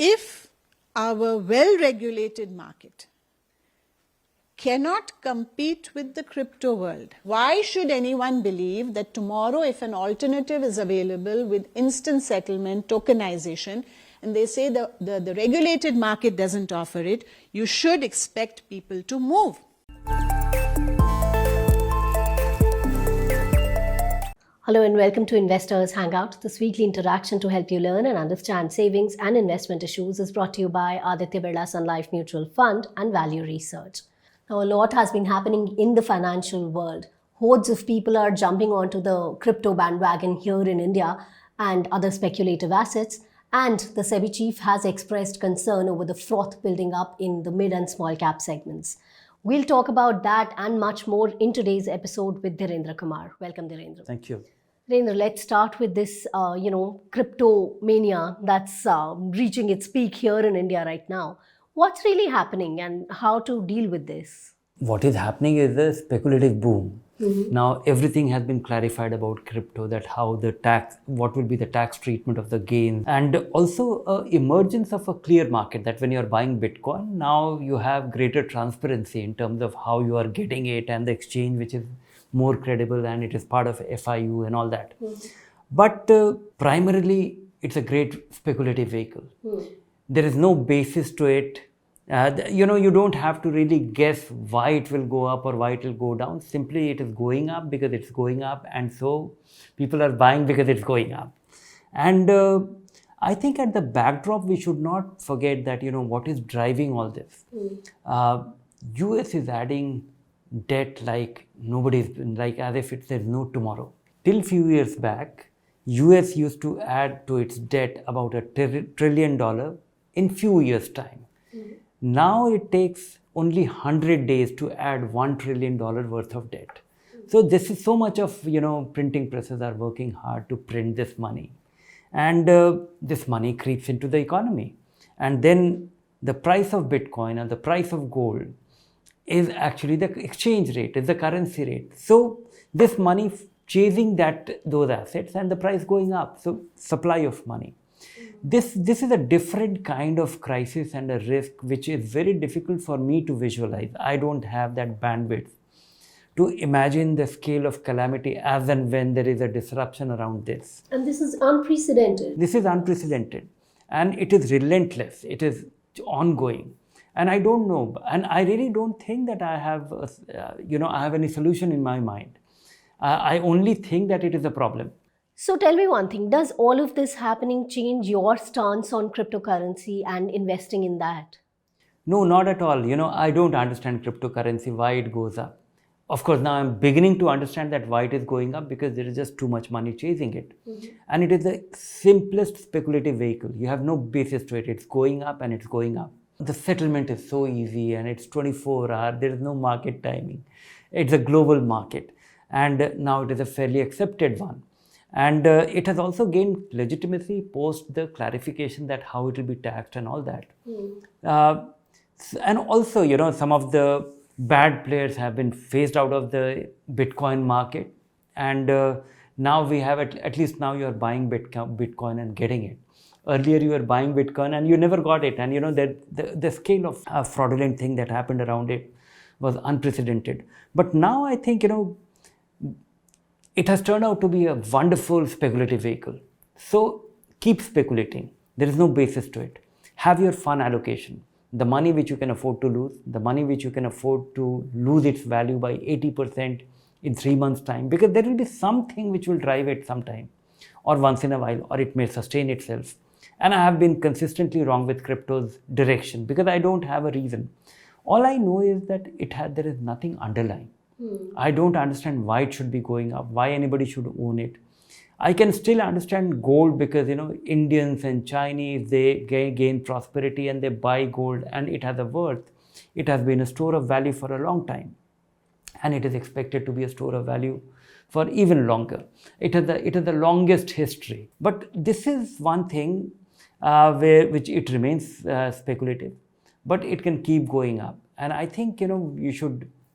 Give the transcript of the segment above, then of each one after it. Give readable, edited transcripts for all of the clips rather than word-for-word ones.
If our well-regulated market cannot compete with the crypto world, why should anyone believe that tomorrow, if an alternative is available with instant settlement, tokenization, and they say the regulated market doesn't offer it, you should expect people to move? Hello and welcome to Investors Hangout. This weekly interaction to help you learn and understand savings and investment issues is brought to you by Aditya Birla Sun Life Mutual Fund and Value Research. Now, a lot has been happening in the financial world. Hordes of people are jumping onto the crypto bandwagon here in India and other speculative assets. And the Sebi chief has expressed concern over the froth building up in the mid and small cap segments. We'll talk about that and much more in today's episode with Dhirendra Kumar. Welcome, Dhirendra. Thank you. Dhirendra, let's start with this, crypto mania that's reaching its peak here in India right now. What's really happening and how to deal with this? What is happening is a speculative boom. Now everything has been clarified about crypto, that how the tax, what will be the tax treatment of the gains, and also emergence of a clear market, that when you're buying Bitcoin, now you have greater transparency in terms of how you are getting it and the exchange, which is more credible and it is part of FIU and all that. But primarily it's a great speculative vehicle. There is no basis to it. You don't have to really guess why it will go up or why it will go down. Simply it is going up because it's going up, and so people are buying because it's going up. And I think at the backdrop, we should not forget that, what is driving all this. US is adding debt like nobody's been, like as if there's no tomorrow. Till few years back, US used to add to its debt about $1 trillion in few years' time. Now it takes only 100 days to add $1 trillion worth of debt. So this is so much of, printing presses are working hard to print this money. And this money creeps into the economy. And then the price of Bitcoin and the price of gold is actually the exchange rate, is the currency rate. So this money chasing those assets and the price going up. So supply of money. This is a different kind of crisis and a risk which is very difficult for me to visualize. I don't have that bandwidth to imagine the scale of calamity as and when there is a disruption around this. And this is unprecedented. This is unprecedented. And it is relentless. It is ongoing. And I don't know. And I really don't think that I have, I have any solution in my mind. I only think that it is a problem. So tell me one thing, does all of this happening change your stance on cryptocurrency and investing in that? No, not at all. I don't understand cryptocurrency, why it goes up. Of course, now I'm beginning to understand that why it is going up, because there is just too much money chasing it. And it is the simplest speculative vehicle. You have no basis to it. It's going up and it's going up. The settlement is so easy and it's 24 hours. There is no market timing. It's a global market. And now it is a fairly accepted one. And it has also gained legitimacy post the clarification that how it will be taxed and all that. And also, some of the bad players have been phased out of the Bitcoin market. And now we have, at least now you are buying Bitcoin and getting it. Earlier you were buying Bitcoin and you never got it. And the scale of fraudulent thing that happened around it was unprecedented. But now I think, it has turned out to be a wonderful speculative vehicle. So keep speculating. There is no basis to it. Have your fun allocation. The money which you can afford to lose, the money which you can afford to lose its value by 80% in 3 months' time, because there will be something which will drive it sometime, or once in a while, or it may sustain itself. And I have been consistently wrong with crypto's direction because I don't have a reason. All I know is that there is nothing underlying. I don't understand why it should be going up, why anybody should own it. I can still understand gold because, Indians and Chinese, they gain prosperity and they buy gold and it has a worth. It has been a store of value for a long time. And it is expected to be a store of value for even longer. It has the longest history. But this is one thing which it remains speculative, but it can keep going up. And I think,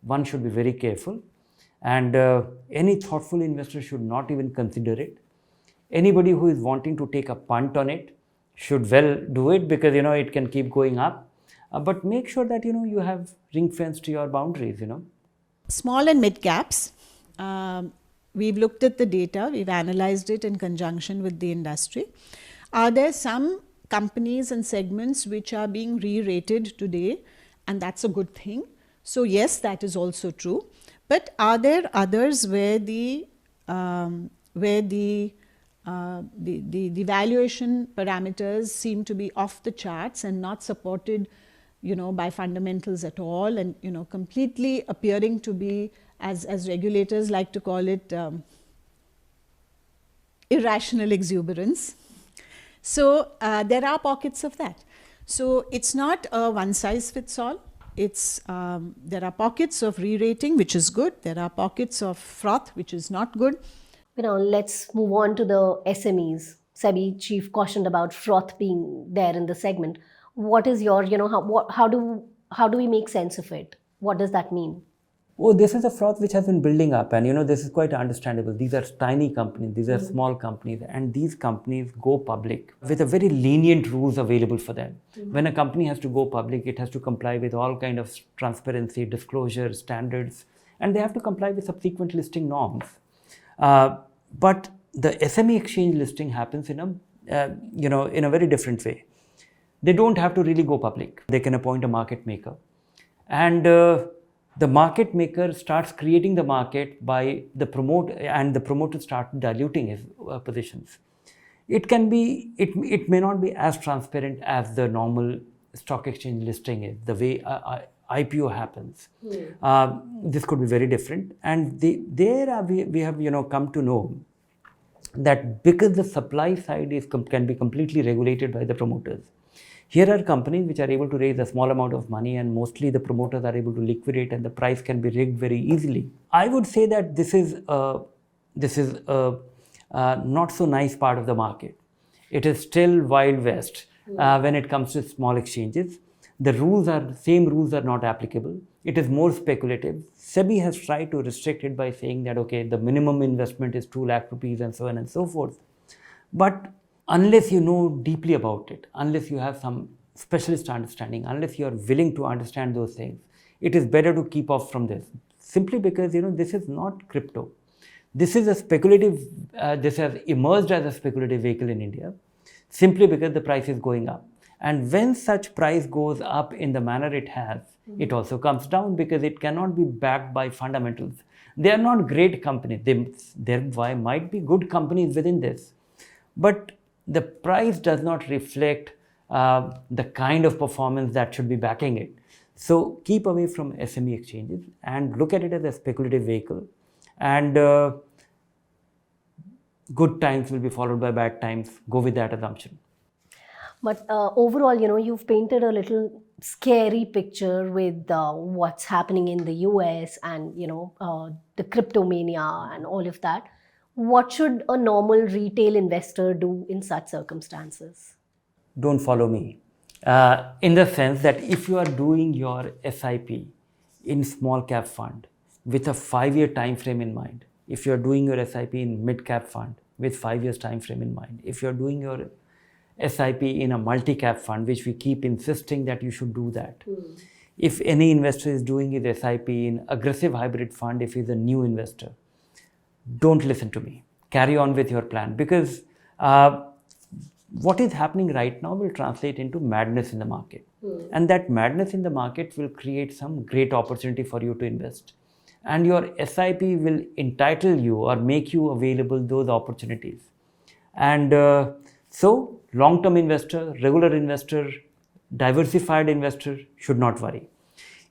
one should be very careful, and any thoughtful investor should not even consider it. Anybody who is wanting to take a punt on it should well do it, because it can keep going up. But make sure that you have ring fenced your boundaries. Small and mid caps. We've looked at the data, we've analyzed it in conjunction with the industry. Are there some companies and segments which are being re-rated today, and that's a good thing? So yes, that is also true. But are there others where the valuation parameters seem to be off the charts and not supported, by fundamentals at all, and completely appearing to be, as regulators like to call it, irrational exuberance? So there are pockets of that. So it's not a one size fits all. It's there are pockets of re-rating, which is good. There are pockets of froth, which is not good. Let's move on to the SMEs. Sebi chief cautioned about froth being there in the segment. What is your, how do we make sense of it? What does that mean? Oh, this is a froth which has been building up, and this is quite understandable. These are tiny companies, these are small companies, and these companies go public with a very lenient rules available for them. When a company has to go public, it has to comply with all kind of transparency, disclosure standards, and they have to comply with subsequent listing norms. But the SME exchange listing happens in a very different way. They don't have to really go public. They can appoint a market maker, and the market maker starts creating the market by the promoter starts diluting his positions. It may not be as transparent as the normal stock exchange listing is, the way IPO happens. This could be very different, and we have come to know that because the supply side can be completely regulated by the promoters. Here are companies which are able to raise a small amount of money, and mostly the promoters are able to liquidate, and the price can be rigged very easily. I would say that this is a not so nice part of the market. It is still Wild West when it comes to small exchanges. The same rules are not applicable. It is more speculative. Sebi has tried to restrict it by saying that, okay, the minimum investment is 2 lakh rupees and so on and so forth. But unless you know deeply about it, unless you have some specialist understanding, unless you are willing to understand those things, it is better to keep off from this. Simply because, this is not crypto. This is a speculative, this has emerged as a speculative vehicle in India, simply because the price is going up. And when such price goes up in the manner it has, it also comes down because it cannot be backed by fundamentals. They are not great companies. There might be good companies within this. But the price does not reflect the kind of performance that should be backing it. So keep away from SME exchanges and look at it as a speculative vehicle. And good times will be followed by bad times. Go with that assumption. But overall, you've painted a little scary picture with what's happening in the US and, the cryptomania and all of that. What should a normal retail investor do in such circumstances? Don't follow me. In the sense that if you are doing your SIP in small cap fund with a 5-year time frame in mind, if you are doing your SIP in mid cap fund with 5 years time frame in mind, if you are doing your SIP in a multi-cap fund, which we keep insisting that you should do that. If any investor is doing his SIP in aggressive hybrid fund, if he's a new investor, don't listen to me. Carry on with your plan, because what is happening right now will translate into madness in the market. And that madness in the market will create some great opportunity for you to invest. And your SIP will entitle you or make you available those opportunities. And so long-term investor, regular investor, diversified investor should not worry.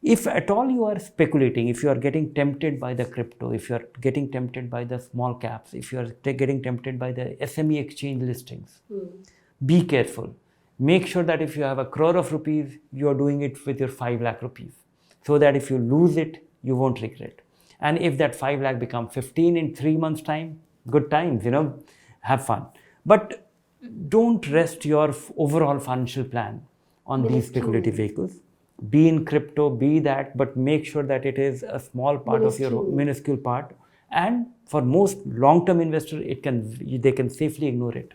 If at all you are speculating, if you are getting tempted by the crypto, if you are getting tempted by the small caps, if you are getting tempted by the SME exchange listings, be careful. Make sure that if you have a crore of rupees, you are doing it with your 5 lakh rupees, so that if you lose it, you won't regret. And if that 5 lakh become 15 in 3 months' time, good times, have fun. But don't rest your overall financial plan on these speculative vehicles. Be in crypto, be that, but make sure that it is a small part of your minuscule part. And for most long-term investors, they can safely ignore it.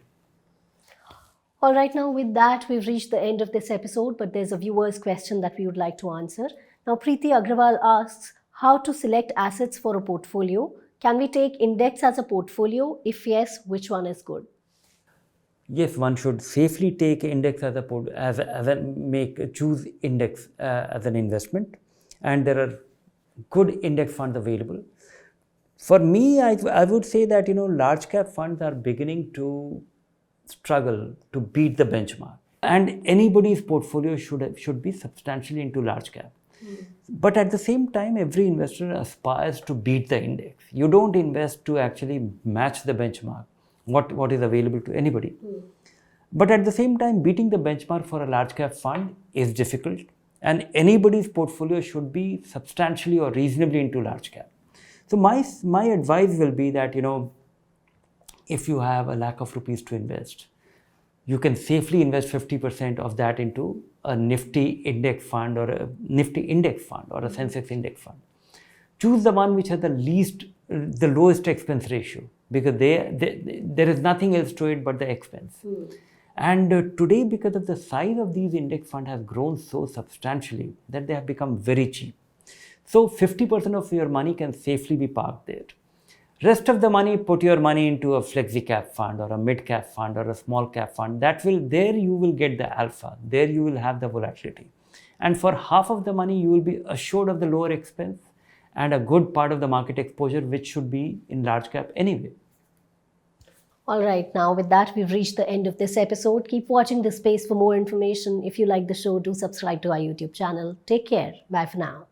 All right, now with that, we've reached the end of this episode, but there's a viewer's question that we would like to answer. Now, Preeti Agrawal asks, how to select assets for a portfolio? Can we take index as a portfolio? If yes, which one is good? Yes, one should safely take index as choose index as an investment, and there are good index funds available. For me, I would say that large cap funds are beginning to struggle to beat the benchmark, and anybody's portfolio should be substantially into large cap. But at the same time, every investor aspires to beat the index. You don't invest to actually match the benchmark, what is available to anybody. But at the same time, beating the benchmark for a large cap fund is difficult, and anybody's portfolio should be substantially or reasonably into large cap. So my advice will be that if you have ₹1,00,000 to invest, you can safely invest 50% of that into a Nifty index fund or a Nifty index fund or a Sensex index fund. Choose the one which has the lowest expense ratio, because there is nothing else to it but the expense. And today, because of the size of these index funds has grown so substantially that they have become very cheap. So 50% of your money can safely be parked there. Rest of the money, put your money into a flexi cap fund or a mid cap fund or a small cap fund. There you will get the alpha. There you will have the volatility. And for half of the money, you will be assured of the lower expense and a good part of the market exposure, which should be in large cap anyway. All right, now with that, we've reached the end of this episode. Keep watching this space for more information. If you like the show, do subscribe to our YouTube channel. Take care. Bye for now.